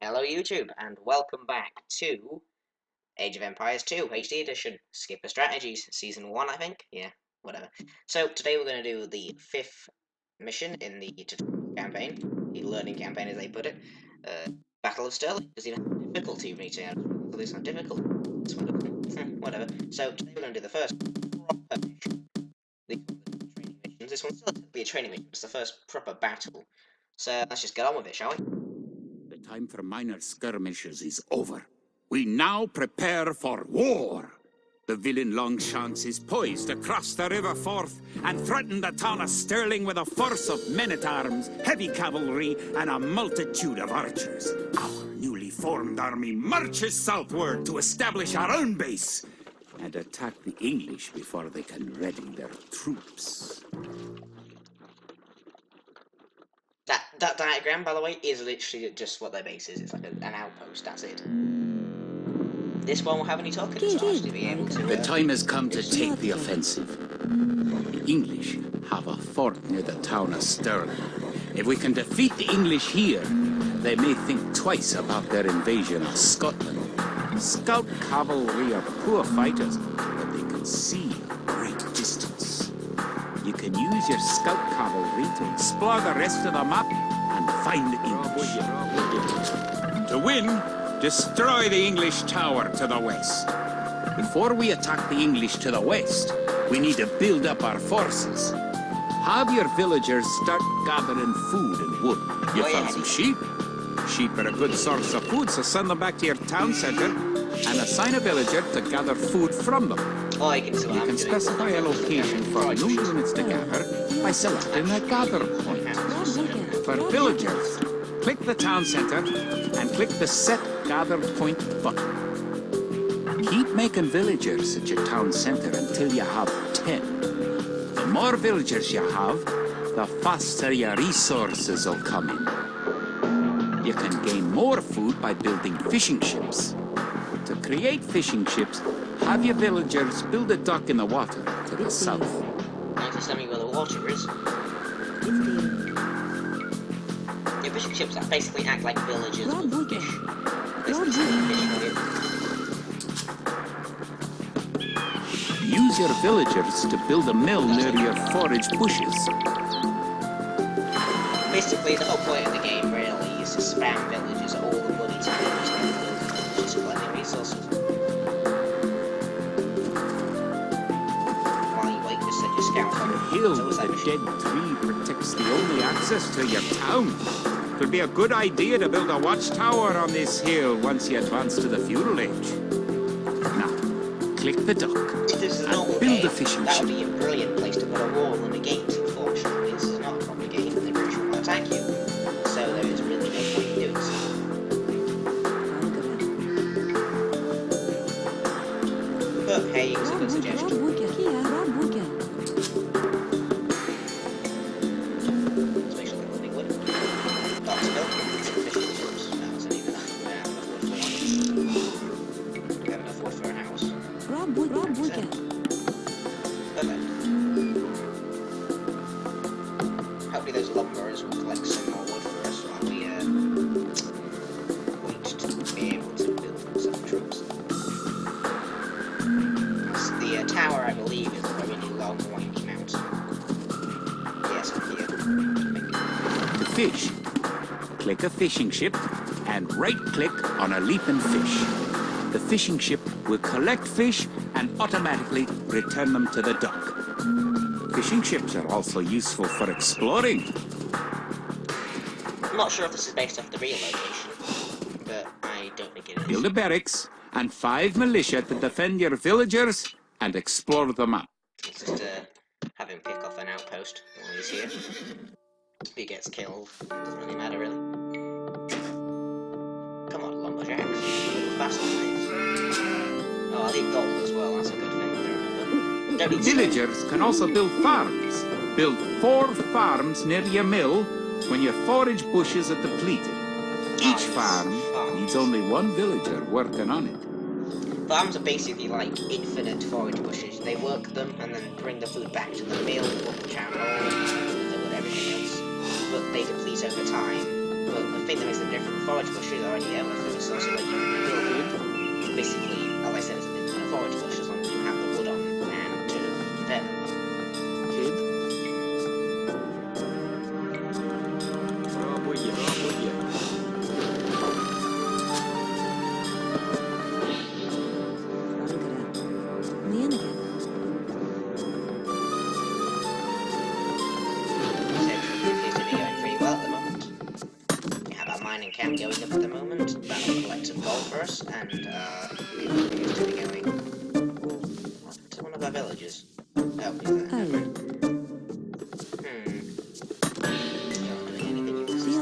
Hello YouTube, and welcome back to Age of Empires 2 HD Edition, Skipper Strategies, Season 1 I think? Yeah, whatever. So today we're going to do the 5th mission in the tutorial campaign, the learning campaign as they put it, Battle of Stirling, because difficulty rating out, so it's not difficult, this one doesn't, whatever. So today we're going to do the first proper mission, these are the training missions, this one's still be a training mission, it's the first proper battle, so let's just get on with it, shall we? The time for minor skirmishes is over. We now prepare for war. The villain Longchamps is poised to cross the River Forth and threaten the town of Stirling with a force of men-at-arms, heavy cavalry, and a multitude of archers. Our newly formed army marches southward to establish our own base and attack the English before they can ready their troops. That diagram, by the way, is literally just what their base is. It's like an outpost, that's it. This one will have any tokens, so actually be able to... The time has come to take the offensive. The English have a fort near the town of Stirling. If we can defeat the English here, they may think twice about their invasion of Scotland. Scout cavalry are poor fighters, but they can see a great distance. You can use your scout cavalry to explore the rest of the map and find the English. To win, destroy the English tower to the west. Before we attack the English to the west, we need to build up our forces. Have your villagers start gathering food and wood. You found some sheep? Sheep are a good source of food, so send them back to your town center and assign a villager to gather food from them. Oh, you can Specify a location for new units to gather by selecting a gather point. For villagers, click the town center and click the Set Gather Point button. Keep making villagers at your town center until you have 10. The more villagers you have, the faster your resources will come in. You can gain more food by building fishing ships. To create fishing ships, have your villagers build a dock in the water to the south. Now just tell me where the water is. Your fishing ships that basically act like villagers with fish. Use your villagers to build a mill near your forage bushes. Basically, the whole point of the game really is to spam villagers all the bloody time, just collecting resources. While you wait, just set your scouts on The hill with a dead tree protects the only access to your town. It would be a good idea to build a watchtower on this hill once you advance to the feudal age. Now, click the dock and build a fishing that ship. would be a brilliant place to put a wall and a gate. Unfortunately, this is not a proper gate, and the British will attack you. So there is really no point in doing so. But hey, it was a good suggestion. Especially with the big wood. Lots of milk. Fishing ships. That wasn't even enough. We have enough wood for a house. Perfect. Hopefully those lumberers will collect some more wood for us while we wait to be able to build some troops. The tower, I believe, is a very long winding out. Yes, up here. To fish, click a fishing ship and right-click on a leaping fish. The fishing ship will collect fish and automatically return them to the dock. Fishing ships are also useful for exploring. I'm not sure if this is based off the real location, but I don't think it is. Build a barracks and 5 militia to defend your villagers and explore the map. Let's just have him pick off an outpost while he's here. If he gets killed, it doesn't really matter, really. Come on, lumberjacks. Little faster, mate. Oh, I'll need gold as well, that's a good thing to remember. Don't need Villagers can also build farms. Build 4 farms near your mill when your forage bushes are depleted. Each farm needs only 1 villager working on it. Farms are basically like infinite forage bushes. They work them and then bring the food back to the mill or the town hall, and everything else. But they deplete over time, But the thing that makes them different, forage bush is already out of food source, so that you can build basically, as I said, it's a forage bush as long as you have the wood on and to prepare them. Kid? Mining camp going up at the moment. That'll collect some gold for us, and it appears to be going. What to one of our villages? Oh, he's there. Never mind. Not doing anything useless.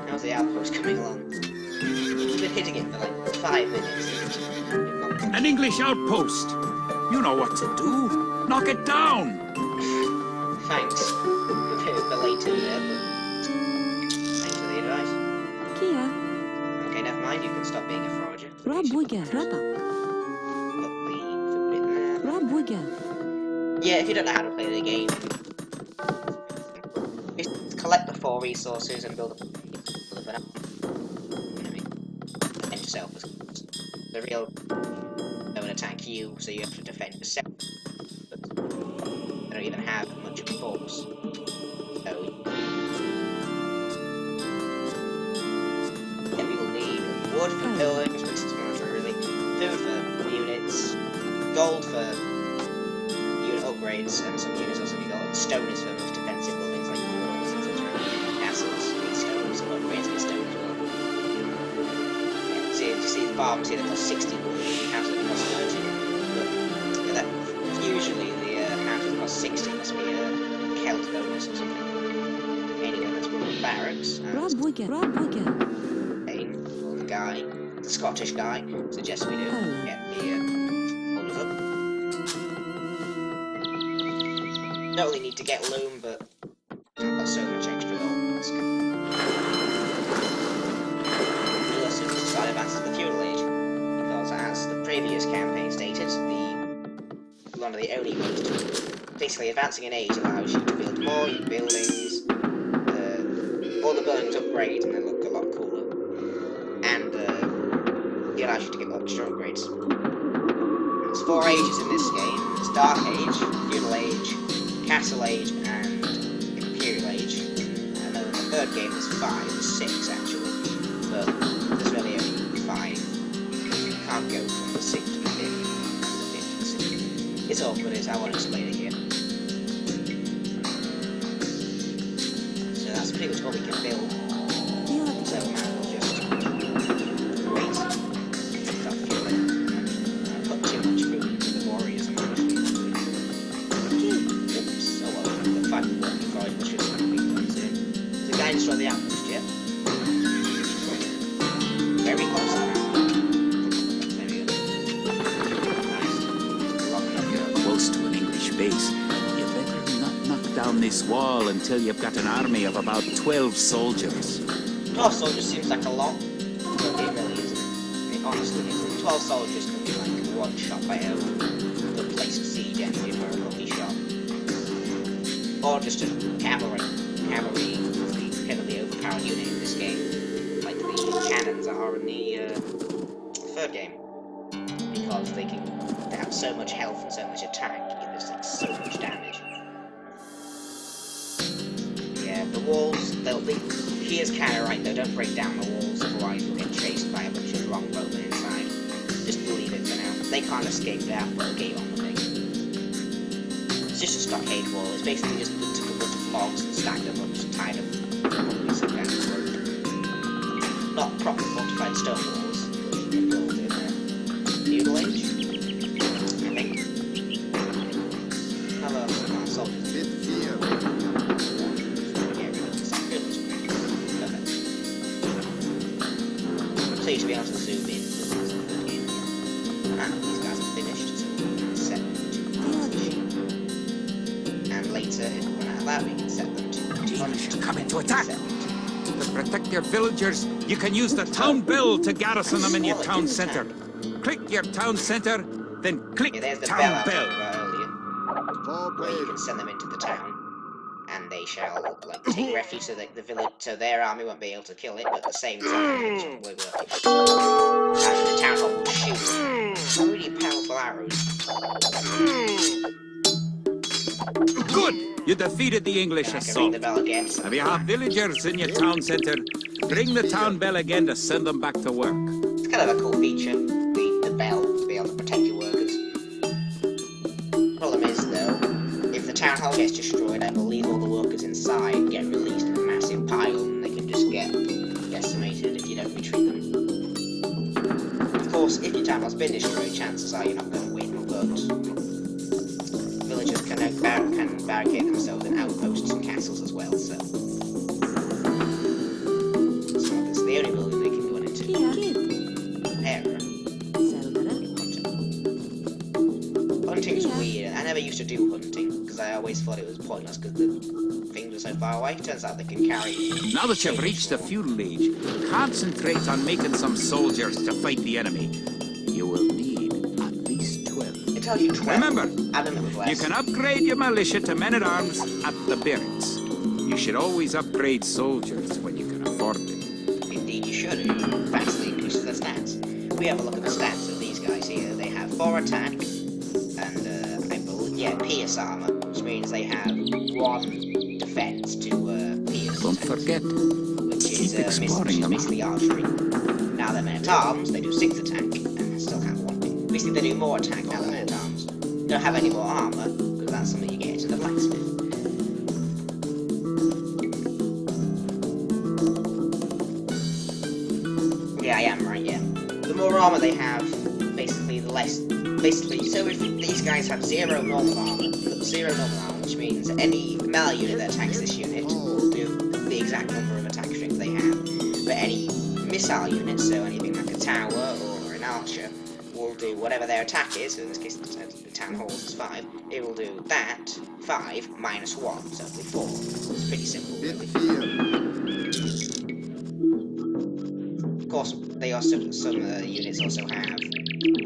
How's the outpost coming along? We've been hitting it for like 5 minutes. An English outpost! You know what to do! Knock it down! Thanks. A bit belated there, but. Okay, never mind, you can stop being a forager. Put the food in there. Yeah, if you don't know how to play the game, just collect the 4 resources and build a defend yourself. The real don't attack you, so you have to defend yourself. But they don't even have much of a force. So wood for buildings, which is not really. Food for units. Gold for unit upgrades, and some units also need gold. Stone is for most defensive buildings like walls, etc. Castles need stone, so upgrades need stone as well. Yeah, see, you see the farm, see they cost 60 wood, houses that cost 30. But yeah, that, usually the houses that cost 60 must be a Celt bonus or something. Anyway, let's build the barracks. Guy, the Scottish guy, suggests we do get the holders up. Don't really need to get loom, but I've got so much extra gold. That's good. We'll also start advancing the feudal age, because as the previous campaign stated, one of the only ways to basically advancing in age allows you to build more buildings, all the buildings upgrade and they look a lot cooler. And it allows you to get extra upgrades. There's 4 ages in this game. There's Dark Age, Feudal Age, Castle Age, and Imperial Age. And then in the 3rd game there's 5, there's 6 actually. But there's really only 5. You can't go from the 6th to the 5th. The 5th to the 6th. It's awkward, I won't explain it here. So that's pretty much what we can build. So destroy the outpost yet. Very close to that. There we go. Nice. You're close to an English base. You better not knock down this wall until you've got an army of about 12 soldiers. 12 soldiers seems like a lot, but it really isn't. It honestly isn't. 12 soldiers can be like one shot by a good place of siege engine or a lucky shot. Or just a cavalry. Cavalry is the heavily overpowered unit in this game, like the cannons are in the 3rd game, because they have so much health and so much attack, it just takes so much damage. Yeah, the walls, he is kind of right though, don't break down the walls, otherwise you'll get chased by a bunch of longbowmen inside. Just leave it for now. They can't escape that gate on the thing. It's just a stockade wall, it's basically just took a bunch of logs and stacked them up, just tied them. Some kind of rope. Not proper fortified stone walls, but built in Feudal Age, I think. Hello, soldiers. So you should be able to zoom in. These guys are finished, so we can set them to position. And later, if we run out of that, we can set them to The English are coming to attack. To protect your villagers, you can use the town bell to garrison them in your town center. Click your town center, then click there's the town bell. bell. Earlier, where you can send them into the town. and they shall like take refuge so that the village, so their army won't be able to kill it, but at the same time we're working. And the town hall will shoot some really powerful arrows. Good! You defeated the English And I can ring the assault. bell again. So If you have villagers in your town centre, ring the town bell again to send them back to work. it's kind of a cool feature, the bell, to be able to protect your workers. Problem is though, if the town hall gets destroyed, I believe all the workers inside get released in a massive pile, and they can just get decimated if you don't retreat them. Of course, if your town hall's been destroyed, chances are you're not going to win, but villagers can barricade themselves in outposts and castles as well, so it's the only building they can go into. Error. Hunting's weird. I never used to do hunting, because I always thought it was pointless, because the things were so far away. Turns out they can carry... Now that you've reached the feudal age, concentrate on making some soldiers to fight the enemy. You will need at least 12. It tells you 12. Remember, I don't know with less. you can upgrade your militia to men-at-arms at the barracks. You should always upgrade soldiers when you can afford it. Indeed you should. It vastly increases their stats. We have a look at the stats of these guys here. They have 4 attack, and I believe, pierce armor, which means they have 1 defense to pierce. Don't forget, which is keep exploring them. basically archery. Now they're men-at-arms, they do 6 attack, and still have 1. Basically they do more attack now than men-at-arms. Don't have any more armor, because that's something you get in the blacksmith. Yeah, I am right, yeah. The more armor they have, basically the less... Basically, so if these guys have 0 normal armor, 0 normal armor, which means any melee unit that attacks this unit will do the exact number of attack strength they have. But any missile unit, so anything like a tower or an archer, will do whatever their attack is, so in this case the town halls is 5, it will do that, 5 minus 1, so it'll be 4. It's pretty simple, really. Of course, they also, some units also have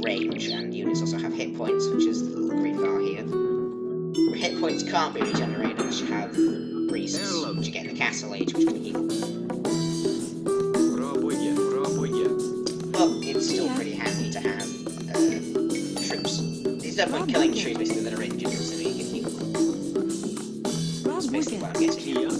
range, and units also have hit points, which is the little green bar here. Hit points can't be regenerated unless you have priests, which you get in the castle age, which can heal. But it's still pretty handy to have troops. There's no point killing troops basically that are injured, so you can heal them. That's basically what I'm getting here.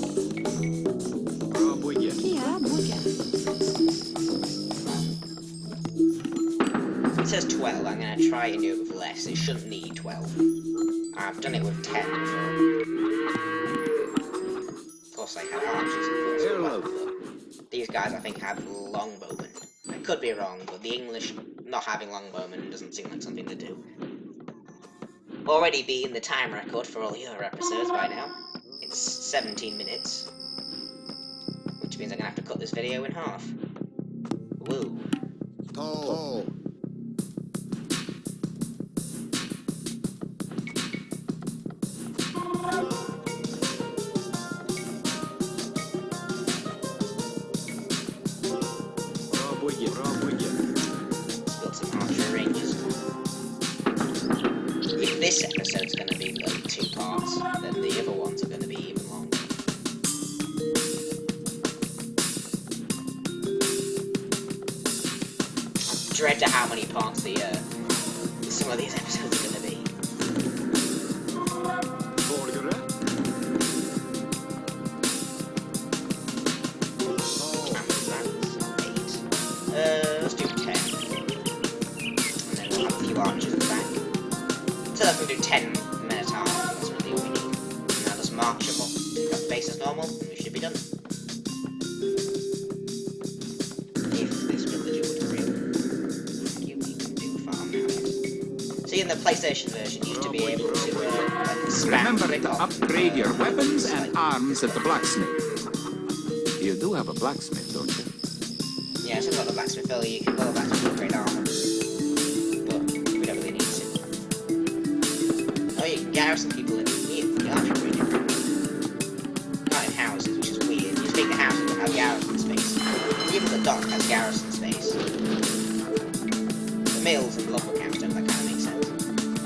It says 12, I'm going to try and do it with less. It shouldn't need 12. I've done it with 10 before. Of course they have archers, of course. These guys, I think, have longbowmen. I could be wrong, but the English not having longbowmen doesn't seem like something to do. Already beaten the time record for all the other episodes by now. It's 17 minutes. Which means I'm going to have to cut this video in half. Woo. Oh. Built some archer ranges. If this episode's going to be like 2 parts, then the other ones are going to be even longer. Dread to how many parts some of these episodes are going to be. Let's do 10. And then we'll have a few archers at the back. So that we can do 10 men-at-arms, that's really all we need. Now just march up, take up base as normal, and we should be done. If this villager would agree. You can do a farm now. See, in the PlayStation version, you used to be able to like spam Remember click to off, upgrade your weapons and like, arms at the blacksmith. You do have a blacksmith, don't you? yeah, so I've got the blacksmith earlier, you can go back to upgrade armor. But we don't really need to. Oh, you can garrison people in the archer region. Not in houses, which is weird. You just make the houses that have garrison space. Even the dock has garrison space. The mills and the lumber camps don't, that kind of makes sense.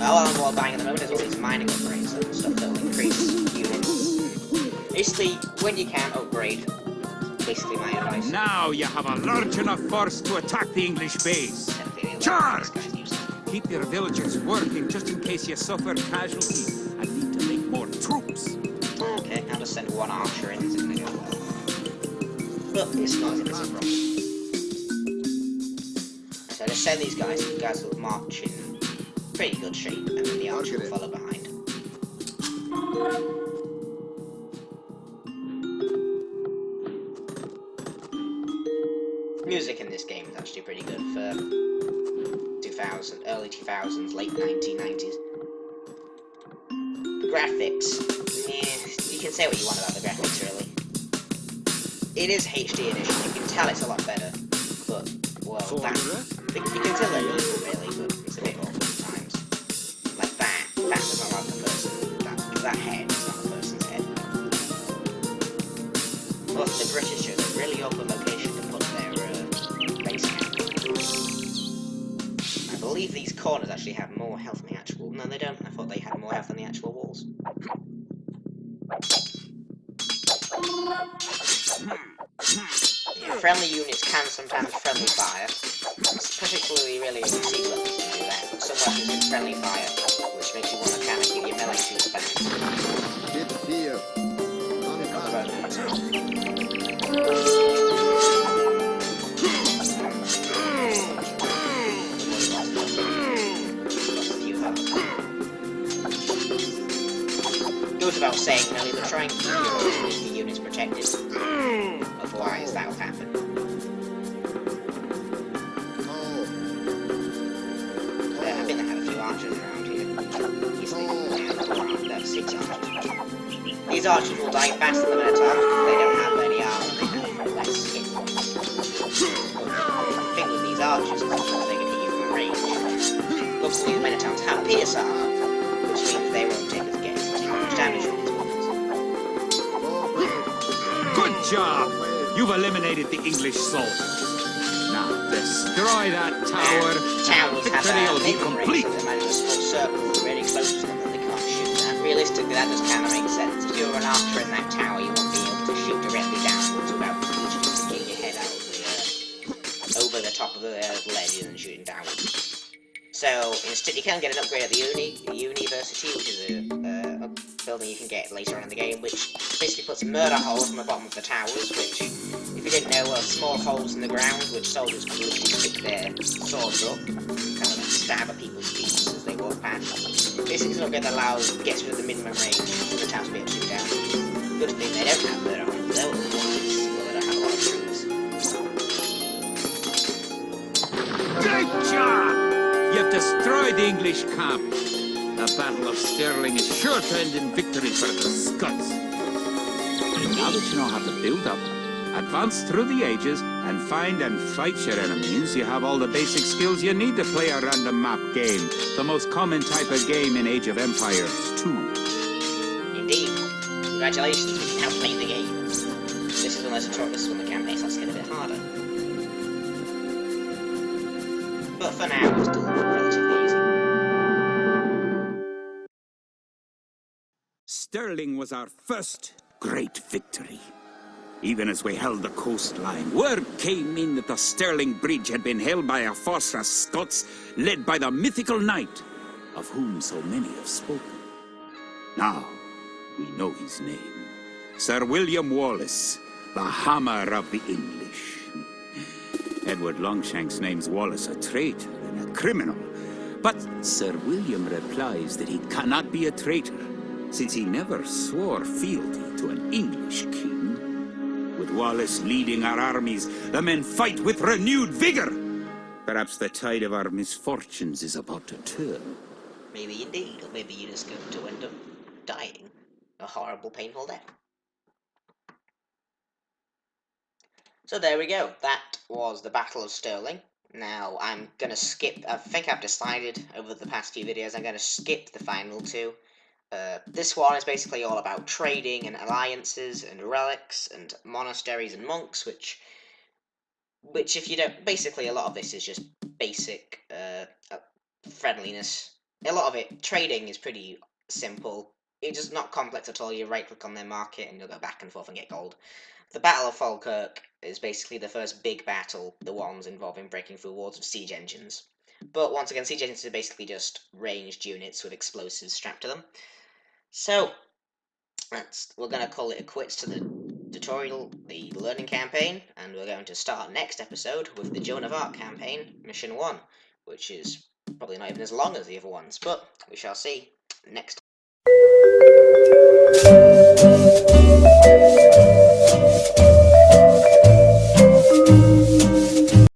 All I'm buying at the moment is all these mining upgrades and stuff that will increase units, Basically, when you can, upgrade. Basically my advice. Now you have a large enough force to attack the English base. Charge! Keep your villagers working just in case you suffer casualties and need to make more troops. Okay, I'll just send one archer in. Is it going to go well? But it's not as if it's a problem. So I just send these guys. The guys will march in pretty good shape, and then the archer will follow behind. Music in this game is actually pretty good for 2000, early 2000s, late 1990s. The graphics, you can say what you want about the graphics, really. It is HD edition, you can tell it's a lot better, but, well, you can tell they're evil, really, but it's a bit awkward at times. Like that does not like the person, that head is not the person's head. But the British chose a really awkward location to put their base camp. I believe these corners actually have more health than the actual... No, they don't. I thought they had more health than the actual walls. Yeah, friendly units can sometimes friendly fire. It's particularly really if you see weapons can do that, but some weapons can friendly fire, which makes you want to kind of keep your melee shoots back. Goes without saying, they'll either try and keep the units protected, otherwise that'll happen. I think they have a few archers around here. There are 6 archers. These archers will die faster than a time because they don't have any armor, they have less skin. The thing with these archers is that they can hit you from range. Luckily the Minotaurs have pierce armor, which means they won't take as much damage from these weapons. Good job! You've eliminated the English soldiers. Now destroy that tower. Towers have victory will be complete. So they manage a small circle really close to them that they can't shoot. And realistically, that does kind of make sense. If you're an archer in that tower, you won't be able to shoot directly downwards without sticking your head out of over the top of the ledge and shooting downwards. So instead, you can get an upgrade at the University, which is a building you can get later on in the game, which basically puts murder holes on the bottom of the towers, which, if you didn't know, are small holes in the ground which soldiers can literally stick their swords up, kind of like stab at people's feet as they walk past. Basically, it's an upgrade that gets rid of the minimum range for the towers to be able to shoot down. Good thing they don't have murder holes, though, otherwise, well, they don't have a lot of troops. Great job! You've destroyed the English camp. The Battle of Stirling is sure to end in victory for the Scots. Now that you know how to build up, advance through the ages, and find and fight your enemies, you have all the basic skills you need to play a random map game, the most common type of game in Age of Empires 2. Indeed. Congratulations, we can now play the game. This is when the campaign starts to get a bit harder. But for now, it's still relatively easy. Stirling was our first great victory. Even as we held the coastline, word came in that the Stirling Bridge had been held by a force of Scots led by the mythical knight, of whom so many have spoken. Now, we know his name. Sir William Wallace, the Hammer of the English. Edward Longshanks names Wallace a traitor and a criminal, but Sir William replies that he cannot be a traitor, since he never swore fealty to an English king. With Wallace leading our armies, the men fight with renewed vigor. Perhaps the tide of our misfortunes is about to turn. Maybe indeed, or maybe you're just going to end up dying a horrible, painful death. So there we go, that was the Battle of Stirling. Now, I'm going to skip, I think I've decided over the past few videos, I'm going to skip the final two. This one is basically all about trading and alliances and relics and monasteries and monks, which if you don't, basically a lot of this is just basic friendliness. A lot of it, trading is pretty simple. It's just not complex at all. You right click on their market and you'll go back and forth and get gold. The Battle of Falkirk is basically the first big battle, the ones involving breaking through walls of siege engines. But once again, siege engines are basically just ranged units with explosives strapped to them. So we're going to call it a quits to the tutorial, the learning campaign, and we're going to start next episode with the Joan of Arc campaign, mission 1, which is probably not even as long as the other ones, but we shall see next time.